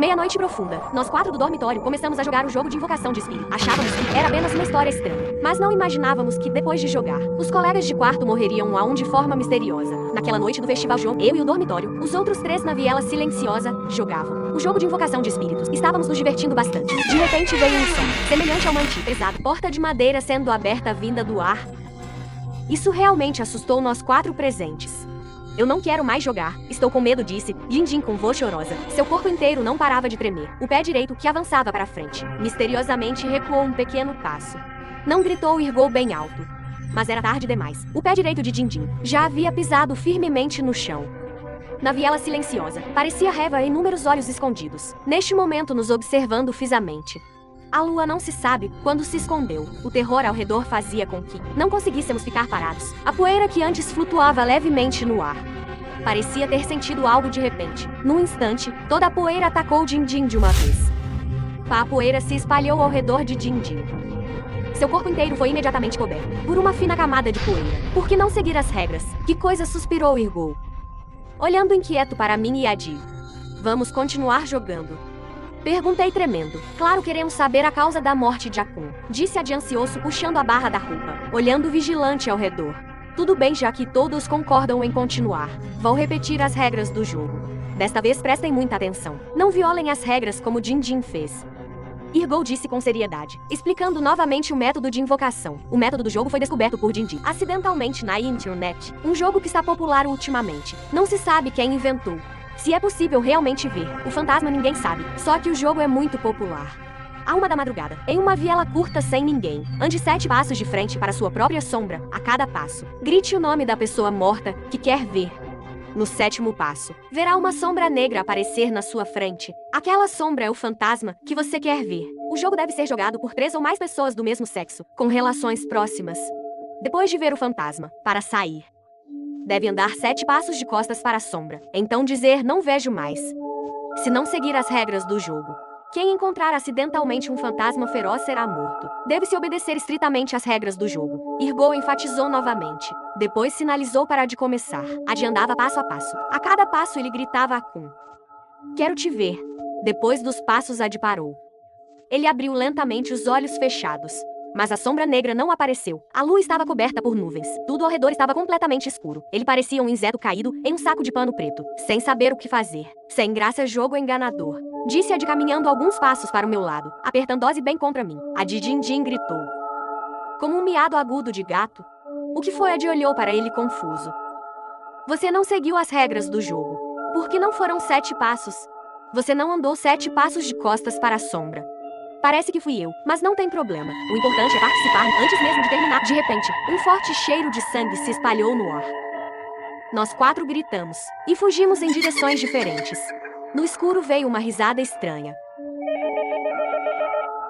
Meia-noite profunda. Nós quatro do dormitório começamos a jogar o jogo de invocação de espírito. Achávamos que era apenas uma história estranha, mas não imaginávamos que, depois de jogar, os colegas de quarto morreriam um a um de forma misteriosa. Naquela noite do festival jogo, eu e o dormitório, os outros três na viela silenciosa, jogavam o jogo de invocação de espíritos. Estávamos nos divertindo bastante. De repente veio um som, semelhante a uma antiga pesada porta de madeira sendo aberta vinda do ar. Isso realmente assustou nós quatro presentes. Eu não quero mais jogar, estou com medo, disse Din-din com voz chorosa. Seu corpo inteiro não parava de tremer. O pé direito, que avançava para frente, misteriosamente recuou um pequeno passo. Não gritou e ergou bem alto. Mas era tarde demais. O pé direito de Din-din já havia pisado firmemente no chão. Na viela silenciosa, parecia Reva e inúmeros olhos escondidos, neste momento nos observando fisamente. A lua não se sabe quando se escondeu. O terror ao redor fazia com que não conseguíssemos ficar parados. A poeira que antes flutuava levemente no ar parecia ter sentido algo de repente. Num instante, toda a poeira atacou Din-din de uma vez. A poeira se espalhou ao redor de Din-din. Seu corpo inteiro foi imediatamente coberto por uma fina camada de poeira. Por que não seguir as regras? Que coisa, suspirou Irgol, olhando inquieto para mim e a Di. Vamos continuar jogando? Perguntei tremendo. Claro, queremos saber a causa da morte de Akun, disse a de ansioso puxando a barra da roupa, olhando vigilante ao redor. Tudo bem, já que todos concordam em continuar. Vou repetir as regras do jogo. Desta vez prestem muita atenção. Não violem as regras como Din-din fez. Irgol disse com seriedade, explicando novamente o método de invocação. O método do jogo foi descoberto por Din-din acidentalmente na internet, um jogo que está popular ultimamente. Não se sabe quem inventou. Se é possível realmente ver o fantasma, ninguém sabe. Só que o jogo é muito popular. À 1 da madrugada, em uma viela curta sem ninguém, ande 7 passos de frente para sua própria sombra. A cada passo, grite o nome da pessoa morta que quer ver. No 7º passo, verá uma sombra negra aparecer na sua frente. Aquela sombra é o fantasma que você quer ver. O jogo deve ser jogado por 3 ou mais pessoas do mesmo sexo, com relações próximas. Depois de ver o fantasma, para sair, deve andar 7 passos de costas para a sombra, então dizer não vejo mais. Se não seguir as regras do jogo, quem encontrar acidentalmente um fantasma feroz será morto. Deve-se obedecer estritamente às regras do jogo. Irgol enfatizou novamente. Depois sinalizou para de começar. A de andava passo a passo. A cada passo ele gritava a Kun. Quero te ver. Depois dos passos a de parou. Ele abriu lentamente os olhos fechados. Mas a sombra negra não apareceu. A lua estava coberta por nuvens. Tudo ao redor estava completamente escuro. Ele parecia um inseto caído em um saco de pano preto, sem saber o que fazer. Sem graça, jogo enganador, disse a de caminhando alguns passos para o meu lado, apertando-se bem contra mim. A de Din-din gritou, como um miado agudo de gato. O que foi? A de olhou para ele confuso. Você não seguiu as regras do jogo. Por que não foram 7 passos? Você não andou 7 passos de costas para a sombra. Parece que fui eu, mas não tem problema. O importante é participar antes mesmo de terminar. De repente, um forte cheiro de sangue se espalhou no ar. Nós 4 gritamos e fugimos em direções diferentes. No escuro veio uma risada estranha.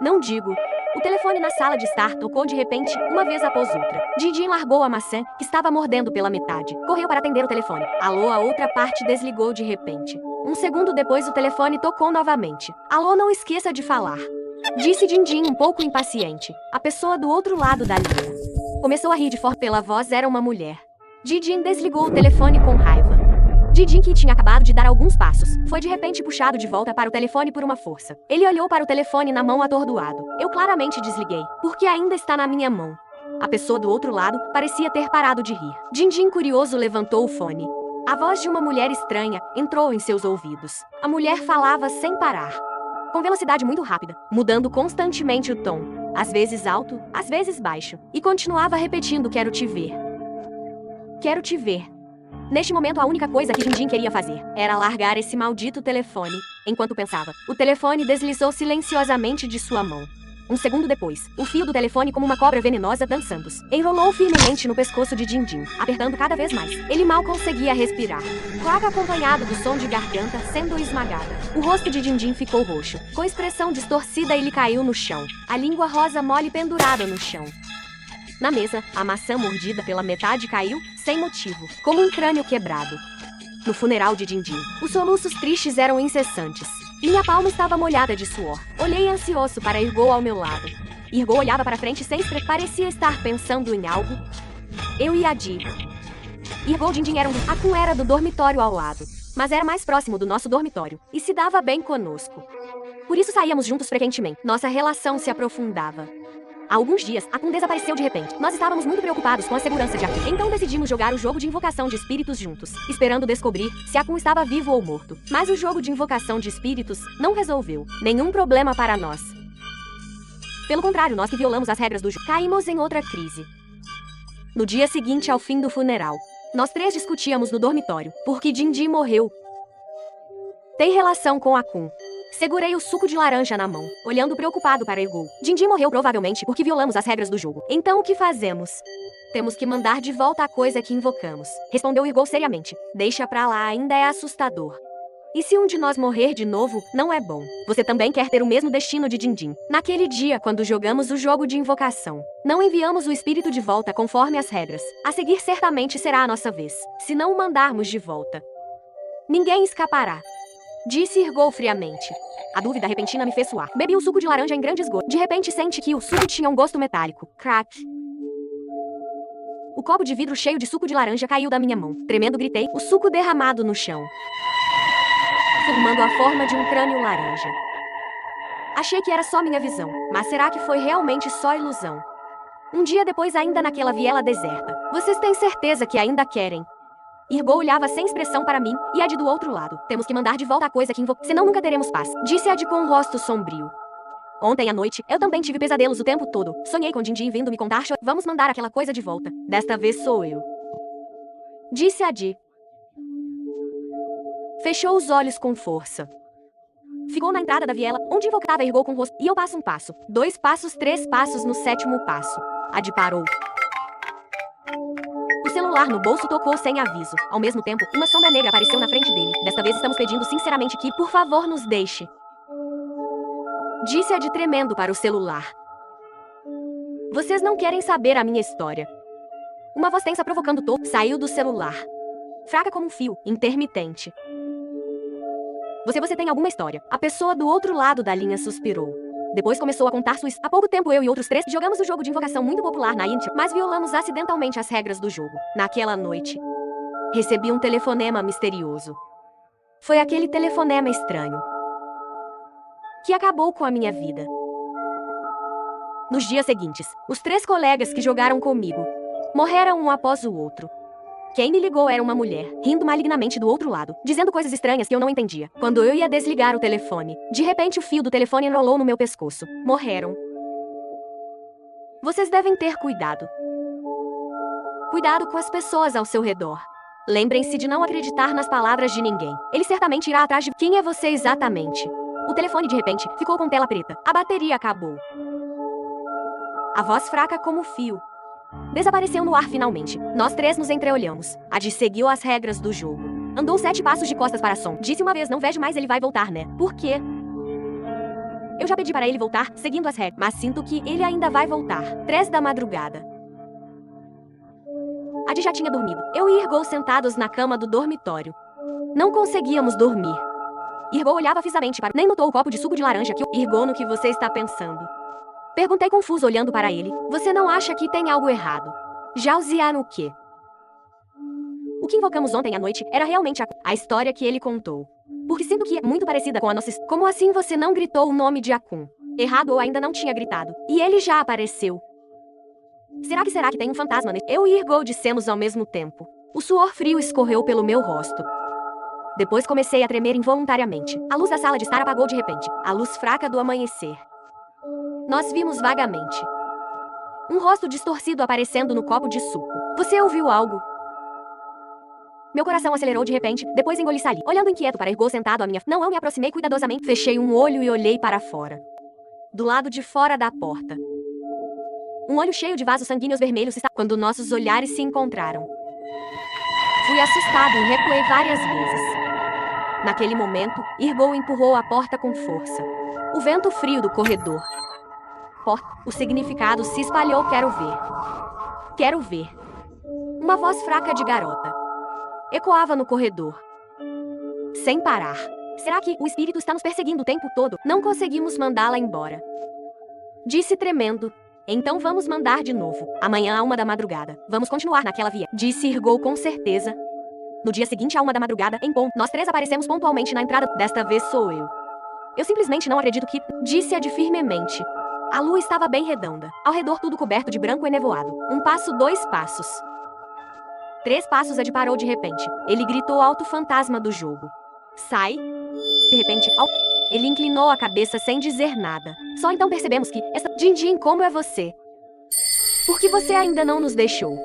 Não digo. O telefone na sala de estar tocou de repente, uma vez após outra. Din-din largou a maçã, que estava mordendo pela metade. Correu para atender o telefone. Alô, a outra parte desligou de repente. Um segundo depois o telefone tocou novamente. Alô, não esqueça de falar, disse Din-din um pouco impaciente. A pessoa do outro lado da linha começou a rir de forte pela voz, era uma mulher. Din-din desligou o telefone com raiva. Din-din, que tinha acabado de dar alguns passos, foi de repente puxado de volta para o telefone por uma força. Ele olhou para o telefone na mão atordoado. Eu claramente desliguei, porque ainda está na minha mão. A pessoa do outro lado parecia ter parado de rir. Din-din, curioso, levantou o fone. A voz de uma mulher estranha entrou em seus ouvidos. A mulher falava sem parar, com velocidade muito rápida, mudando constantemente o tom, às vezes alto, às vezes baixo, e continuava repetindo: quero te ver. Quero te ver. Neste momento, a única coisa que Din-din queria fazer era largar esse maldito telefone. Enquanto pensava, o telefone deslizou silenciosamente de sua mão. Um segundo depois, o fio do telefone, como uma cobra venenosa dançando-se, enrolou firmemente no pescoço de Din-din, apertando cada vez mais. Ele mal conseguia respirar. Claga acompanhado do som de garganta sendo esmagada. O rosto de Din-din ficou roxo, com expressão distorcida, e ele caiu no chão. A língua rosa mole pendurada no chão. Na mesa, a maçã mordida pela metade caiu, sem motivo, como um crânio quebrado. No funeral de Din-din, os soluços tristes eram incessantes. Minha palma estava molhada de suor. Olhei ansioso para Irgol ao meu lado. Irgol olhava para frente sem parecia estar pensando em algo. Eu e a Di. Irgol, Din-din eram a Kun era do dormitório ao lado. mas era mais próximo do nosso dormitório e se dava bem conosco. Por isso saíamos juntos frequentemente. Nossa relação se aprofundava. Há alguns dias, Akun desapareceu de repente. Nós estávamos muito preocupados com a segurança de Akun. Então decidimos jogar o jogo de invocação de espíritos juntos, esperando descobrir se Akun estava vivo ou morto. Mas o jogo de invocação de espíritos não resolveu nenhum problema para nós. Pelo contrário, nós que violamos as regras do jogo, caímos em outra crise. No dia seguinte ao fim do funeral, nós três discutíamos no dormitório, porque Dindi morreu. Tem relação com Akun. Segurei o suco de laranja na mão, olhando preocupado para Ergol. Dindi morreu provavelmente porque violamos as regras do jogo. Então o que fazemos? Temos que mandar de volta a coisa que invocamos. Respondeu Ergol seriamente. Deixa pra lá, ainda é assustador. E se um de nós morrer de novo, não é bom. Você também quer ter o mesmo destino de Dindim. Naquele dia, quando jogamos o jogo de invocação, não enviamos o espírito de volta conforme as regras. A seguir certamente será a nossa vez. Se não o mandarmos de volta, ninguém escapará. Disse Ergol friamente. A dúvida repentina me fez suar. Bebi o suco de laranja em grandes gotas. De repente senti que o suco tinha um gosto metálico. Crack. O copo de vidro cheio de suco de laranja caiu da minha mão. Tremendo gritei, o suco derramado no chão, formando a forma de um crânio laranja. Achei que era só minha visão, mas será que foi realmente só ilusão? Um dia depois, ainda naquela viela deserta. Vocês têm certeza que ainda querem? Ergol olhava sem expressão para mim e a de do outro lado. Temos que mandar de volta a coisa que invocamos, senão nunca teremos paz. Disse a de com um rosto sombrio. Ontem à noite, eu também tive pesadelos o tempo todo. Sonhei com Dindi vindo me contar. Vamos mandar aquela coisa de volta. Desta vez sou eu. Disse a Di. Fechou os olhos com força. Ficou na entrada da viela, onde invocava Ergol com o rosto. E eu passo um passo, 2 passos, 3 passos no 7º passo. A Di parou. O celular no bolso tocou sem aviso. Ao mesmo tempo, uma sombra negra apareceu na frente dele. Desta vez estamos pedindo sinceramente que, por favor, nos deixe. Disse a Di tremendo para o celular. Vocês não querem saber a minha história. Uma voz tensa provocando topo saiu do celular. Fraca como um fio, intermitente. Você tem alguma história? A pessoa do outro lado da linha suspirou. Depois começou a contar suas. Há pouco tempo eu e outros 3 jogamos o jogo de invocação muito popular na Índia, mas violamos acidentalmente as regras do jogo. Naquela noite, recebi um telefonema misterioso. Foi aquele telefonema estranho que acabou com a minha vida. Nos dias seguintes, os 3 colegas que jogaram comigo morreram um após o outro. Quem me ligou era uma mulher, rindo malignamente do outro lado, dizendo coisas estranhas que eu não entendia. Quando eu ia desligar o telefone, de repente o fio do telefone enrolou no meu pescoço. Morreram. Vocês devem ter cuidado. Cuidado com as pessoas ao seu redor. Lembrem-se de não acreditar nas palavras de ninguém. Ele certamente irá atrás de quem é você exatamente. O telefone de repente ficou com tela preta. A bateria acabou. A voz fraca como fio desapareceu no ar finalmente. Nós 3 nos entreolhamos. A Di seguiu as regras do jogo. Andou 7 passos de costas para Som. Disse uma vez, não vejo mais, ele vai voltar, né? Por quê? Eu já pedi para ele voltar, seguindo as regras, mas sinto que ele ainda vai voltar. 3 da madrugada. A Di já tinha dormido. Eu e Ergol sentados na cama do dormitório. Não conseguíamos dormir. Ergol olhava fixamente para... Nem notou o copo de suco de laranja que... Ergol, no que você está pensando? Perguntei confuso olhando para ele. Você não acha que tem algo errado? Já usaram o quê? O que invocamos ontem à noite era realmente a história que ele contou. Porque sinto que é muito parecida com a nossa... Como assim você não gritou o nome de Akun? Errado ou ainda não tinha gritado? E ele já apareceu. Será que tem um fantasma nesse... Eu e Ergol dissemos ao mesmo tempo. O suor frio escorreu pelo meu rosto. Depois comecei a tremer involuntariamente. A luz da sala de estar apagou de repente. A luz fraca do amanhecer. Nós vimos vagamente um rosto distorcido aparecendo no copo de suco. Você ouviu algo? Meu coração acelerou de repente, depois engoli saliva. Olhando inquieto para Ergol sentado à minha... Não, eu me aproximei cuidadosamente. Fechei um olho e olhei para fora. Do lado de fora da porta. Um olho cheio de vasos sanguíneos vermelhos está... Quando nossos olhares se encontraram. Fui assustado e recuei várias vezes. Naquele momento, Ergol empurrou a porta com força. O vento frio do corredor. O significado se espalhou. Quero ver. Quero ver. Uma voz fraca de garota ecoava no corredor, sem parar. Será que o espírito está nos perseguindo o tempo todo? Não conseguimos mandá-la embora. Disse tremendo. Então vamos mandar de novo. Amanhã à 1 da madrugada. Vamos continuar naquela via. Disse Ergol com certeza. No dia seguinte, à 1 da madrugada, em ponto, nós três aparecemos pontualmente na entrada. Desta vez sou eu. Eu simplesmente não acredito que, disse Adi firmemente. A lua estava bem redonda. Ao redor tudo coberto de branco enevoado. 1 passo, 2 passos. 3 passos. Adi parou de repente. Ele gritou alto: fantasma do jogo. Sai. De repente, ele inclinou a cabeça sem dizer nada. Só então percebemos que, Din, como é você? Por que você ainda não nos deixou?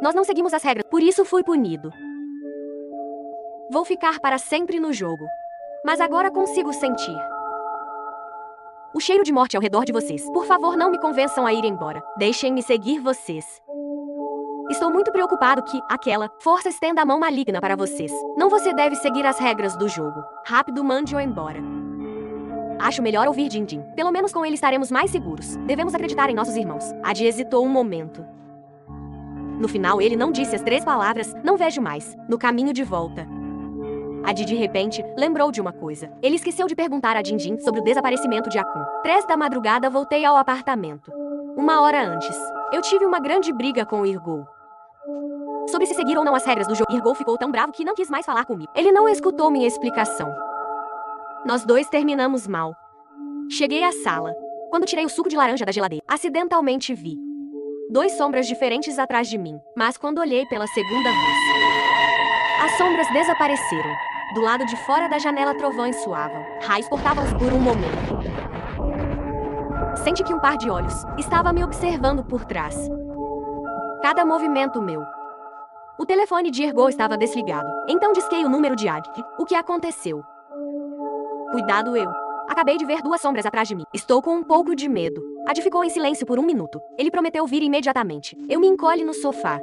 Nós não seguimos as regras, por isso fui punido. Vou ficar para sempre no jogo. Mas agora consigo sentir o cheiro de morte ao redor de vocês. Por favor, não me convençam a ir embora. Deixem-me seguir vocês. Estou muito preocupado que aquela força estenda a mão maligna para vocês. Não, você deve seguir as regras do jogo. Rápido, mande-o embora. Acho melhor ouvir Din. Pelo menos com ele estaremos mais seguros. Devemos acreditar em nossos irmãos. Adi hesitou um momento. No final, ele não disse as 3 palavras: não vejo mais. No caminho de volta, Adi de repente lembrou de uma coisa. Ele esqueceu de perguntar a Din sobre o desaparecimento de Akun. 3 da madrugada voltei ao apartamento. 1 hora antes, eu tive uma grande briga com o Irgol sobre se seguir ou não as regras do jogo. Irgol ficou tão bravo que não quis mais falar comigo. Ele não escutou minha explicação. Nós dois terminamos mal. Cheguei à sala. Quando tirei o suco de laranja da geladeira, acidentalmente vi 2 sombras diferentes atrás de mim. Mas quando olhei pela segunda vez, as sombras desapareceram. Do lado de fora da janela, trovões soavam. Raios cortavam por um momento. Senti que um par de olhos estava me observando por trás. Cada movimento meu. O telefone de Irgol estava desligado. Então disquei o número de Adi. O que aconteceu? Cuidado, eu. Acabei de ver 2 sombras atrás de mim. Estou com um pouco de medo. Adi ficou em silêncio por 1 minuto. Ele prometeu vir imediatamente. Eu me encolhi no sofá.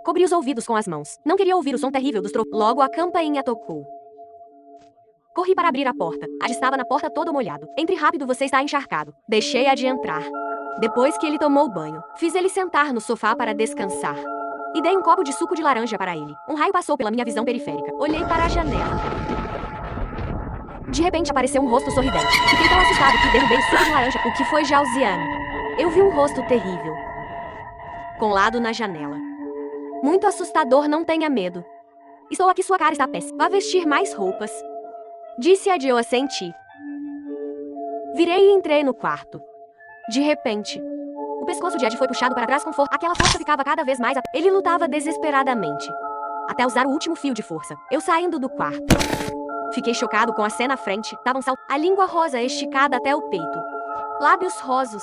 Cobri os ouvidos com as mãos. Não queria ouvir o som terrível dos trovões. Logo a campainha tocou. Corri para abrir a porta. Adi estava na porta todo molhado. Entre rápido, você está encharcado. Deixei Adi entrar. Depois que ele tomou banho, fiz ele sentar no sofá para descansar. E dei um copo de suco de laranja para ele. Um raio passou pela minha visão periférica. Olhei para a janela. De repente apareceu um rosto sorridente. Fiquei tão assustado que derrubei o suco de laranja. O que foi, Jalziane? Eu vi um rosto terrível com lado na janela. Muito assustador, não tenha medo. Estou aqui, sua cara está péssima. Vá vestir mais roupas. Disse Adi, eu assenti. Virei e entrei no quarto. De repente, o pescoço de Adi foi puxado para trás com força. Aquela força ficava cada vez mais. Ele lutava desesperadamente, até usar o último fio de força. Eu saindo do quarto. Fiquei chocado com a cena à frente. A língua rosa esticada até o peito. Lábios rosos.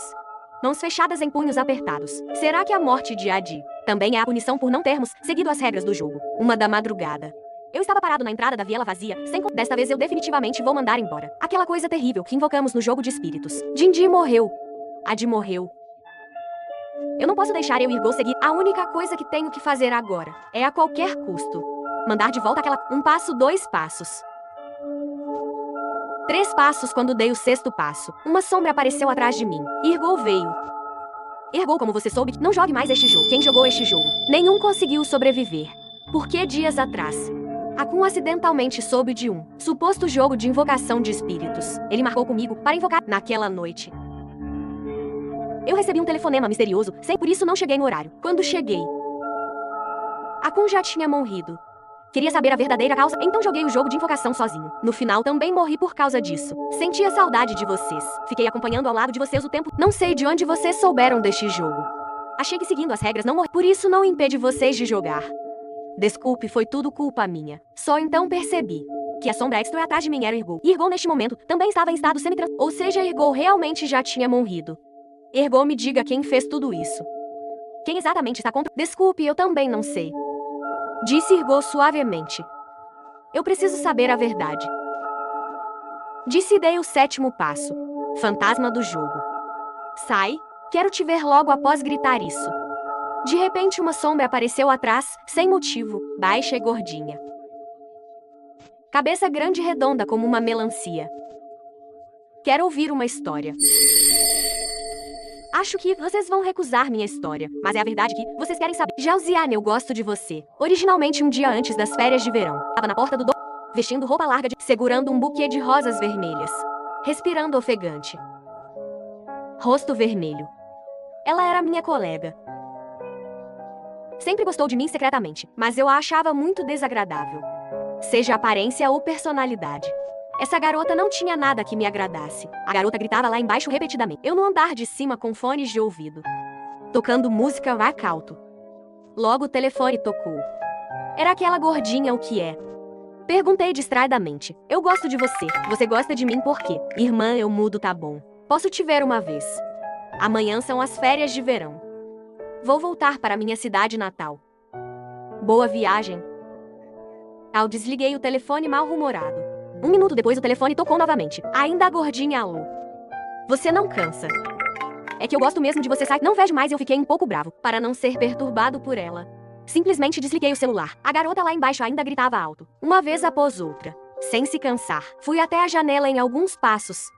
Mãos fechadas em punhos apertados. Será que a morte de Adi também é a punição por não termos seguido as regras do jogo? 1 da madrugada. Eu estava parado na entrada da viela vazia, Desta vez eu definitivamente vou mandar embora. Aquela coisa terrível que invocamos no jogo de espíritos. Din morreu. Adi morreu. Eu não posso deixar eu e Irgol seguir. A única coisa que tenho que fazer agora é, a qualquer custo, mandar de volta aquela... 1 passo, 2 passos. 3 passos. Quando dei o 6º passo, uma sombra apareceu atrás de mim. Irgol veio. Irgol, como você soube, não jogue mais este jogo. Quem jogou este jogo? Nenhum conseguiu sobreviver. Porque dias atrás, Akun acidentalmente soube de um suposto jogo de invocação de espíritos. Ele marcou comigo para invocar naquela noite. Eu recebi um telefonema misterioso, por isso não cheguei no horário. Quando cheguei, Akun já tinha morrido. Queria saber a verdadeira causa, então joguei o jogo de invocação sozinho. No final também morri por causa disso. Sentia saudade de vocês. Fiquei acompanhando ao lado de vocês o tempo. Não sei de onde vocês souberam deste jogo. Achei que seguindo as regras não morri. Por isso não impedi vocês de jogar. Desculpe, foi tudo culpa minha. Só então percebi que a sombra extra atrás de mim era Irgol. Irgol neste momento também estava em estado semi-trans. Ou seja, Irgol realmente já tinha morrido. Irgol, me diga quem fez tudo isso. Quem exatamente está contra... Desculpe, eu também não sei. Disse Irgol suavemente. Eu preciso saber a verdade. Disse e dei o 7º passo. Fantasma do jogo. Sai, quero te ver logo após gritar isso. De repente uma sombra apareceu atrás, sem motivo, baixa e gordinha. Cabeça grande e redonda como uma melancia. Quero ouvir uma história. Acho que vocês vão recusar minha história, mas é a verdade que vocês querem saber. Jalziane, eu gosto de você. Originalmente um dia antes das férias de verão, estava na porta do vestindo roupa larga segurando um buquê de rosas vermelhas. Respirando ofegante. Rosto vermelho. Ela era minha colega. Sempre gostou de mim secretamente, mas eu a achava muito desagradável. Seja aparência ou personalidade. Essa garota não tinha nada que me agradasse. A garota gritava lá embaixo repetidamente. Eu no andar de cima com fones de ouvido, tocando música rock alto. Logo o telefone tocou. Era aquela gordinha, o que é? Perguntei distraidamente. Eu gosto de você. Você gosta de mim por quê? Irmã, eu mudo, tá bom. Posso te ver uma vez. Amanhã são as férias de verão. Vou voltar para minha cidade natal. Boa viagem. Desliguei o telefone mal-humorado. 1 minuto depois o telefone tocou novamente. Ainda a gordinha, alô. Você não cansa. É que eu gosto mesmo de você, sai. Não vejo mais, eu fiquei um pouco bravo, para não ser perturbado por ela. Simplesmente desliguei o celular. A garota lá embaixo ainda gritava alto, uma vez após outra, sem se cansar. Fui até a janela em alguns passos.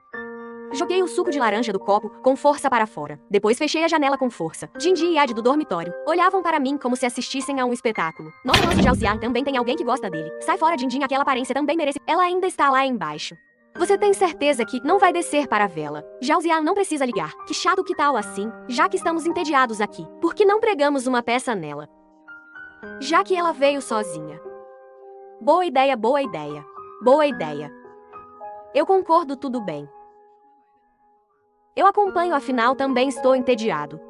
Joguei o suco de laranja do copo com força para fora. Depois fechei a janela com força. Dindi e Ad do dormitório olhavam para mim como se assistissem a um espetáculo. Nossa, Jalzian também tem alguém que gosta dele. Sai fora, Dindin, aquela aparência também merece. Ela ainda está lá embaixo. Você tem certeza que não vai descer para a vela? Jalzian não precisa ligar. Que chato, que tal assim? Já que estamos entediados aqui, por que não pregamos uma peça nela? Já que ela veio sozinha. Boa ideia, boa ideia. Boa ideia. Eu concordo, tudo bem. Eu acompanho, afinal também estou entediado.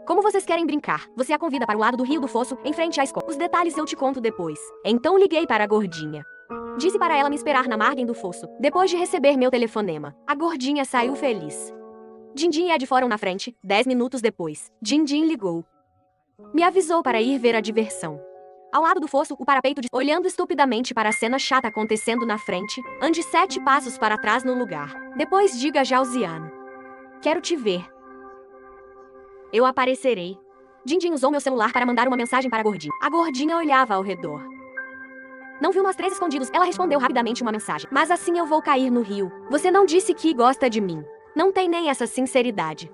Como vocês querem brincar? Você a convida para o lado do Rio do Fosso, em frente à escola. Os detalhes eu te conto depois. Então liguei para a gordinha. Disse para ela me esperar na margem do fosso. Depois de receber meu telefonema, a gordinha saiu feliz. Dindin e Ed foram na frente. 10 minutos depois, Dindin ligou. Me avisou para ir ver a diversão. Ao lado do fosso, o parapeito olhando estupidamente para a cena chata acontecendo na frente, ande 7 passos para trás no lugar. Depois diga a Jalzian. Quero te ver. Eu aparecerei. Dindin usou meu celular para mandar uma mensagem para a gordinha. A gordinha olhava ao redor. Não viu nós 3 escondidos. Ela respondeu rapidamente uma mensagem. Mas assim eu vou cair no rio. Você não disse que gosta de mim. Não tem nem essa sinceridade.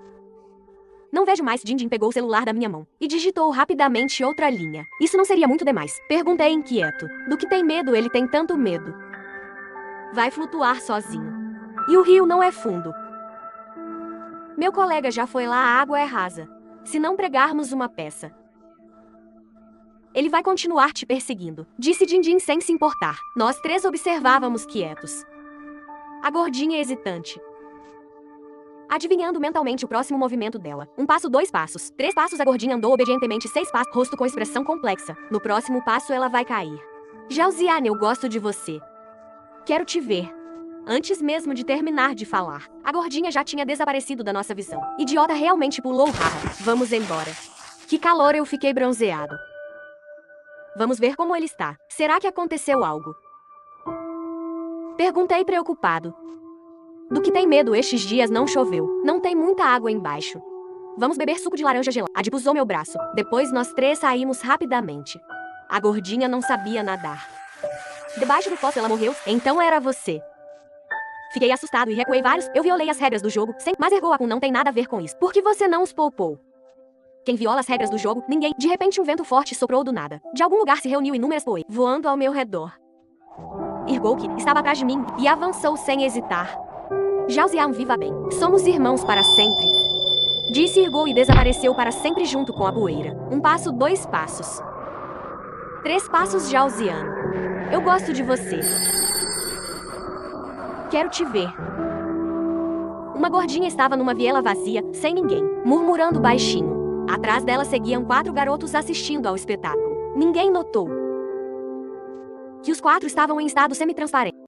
Não vejo mais. Dindin pegou o celular da minha mão e digitou rapidamente outra linha. Isso não seria muito demais? Perguntei inquieto. Do que tem medo? Ele tem tanto medo. Vai flutuar sozinho. E o rio não é fundo. Meu colega já foi lá, a água é rasa. Se não pregarmos uma peça, ele vai continuar te perseguindo, disse Dindin sem se importar. Nós 3 observávamos quietos. A gordinha hesitante, adivinhando mentalmente o próximo movimento dela. 1 passo, 2 passos, 3 passos. A gordinha andou obedientemente 6 passos, rosto com expressão complexa. No próximo passo ela vai cair. Jalzian, eu gosto de você. Quero te ver. Antes mesmo de terminar de falar, a gordinha já tinha desaparecido da nossa visão. Idiota, realmente pulou, haha. Vamos embora. Que calor, eu fiquei bronzeado. Vamos ver como ele está. Será que aconteceu algo? Perguntei preocupado. Do que tem medo? Estes dias não choveu. Não tem muita água embaixo. Vamos beber suco de laranja gelado. Ad pusou meu braço. Depois nós 3 saímos rapidamente. A gordinha não sabia nadar. Debaixo do fosso ela morreu? Então era você. Fiquei assustado e recuei vários. Eu violei as regras do jogo, mas Ergoakun não tem nada a ver com isso. Por que você não os poupou? Quem viola as regras do jogo? Ninguém. De repente um vento forte soprou do nada. De algum lugar se reuniu inúmeras poeiras, voando ao meu redor. Irgouk estava atrás de mim e avançou sem hesitar. Jalzian, viva bem. Somos irmãos para sempre. Disse Irgou e desapareceu para sempre junto com a poeira. 1 passo, 2 passos. 3 passos. Jalzian. Eu gosto de você. Quero te ver. Uma gordinha estava numa viela vazia, sem ninguém, murmurando baixinho. Atrás dela seguiam 4 garotos assistindo ao espetáculo. Ninguém notou que os 4 estavam em estado semi-transparente.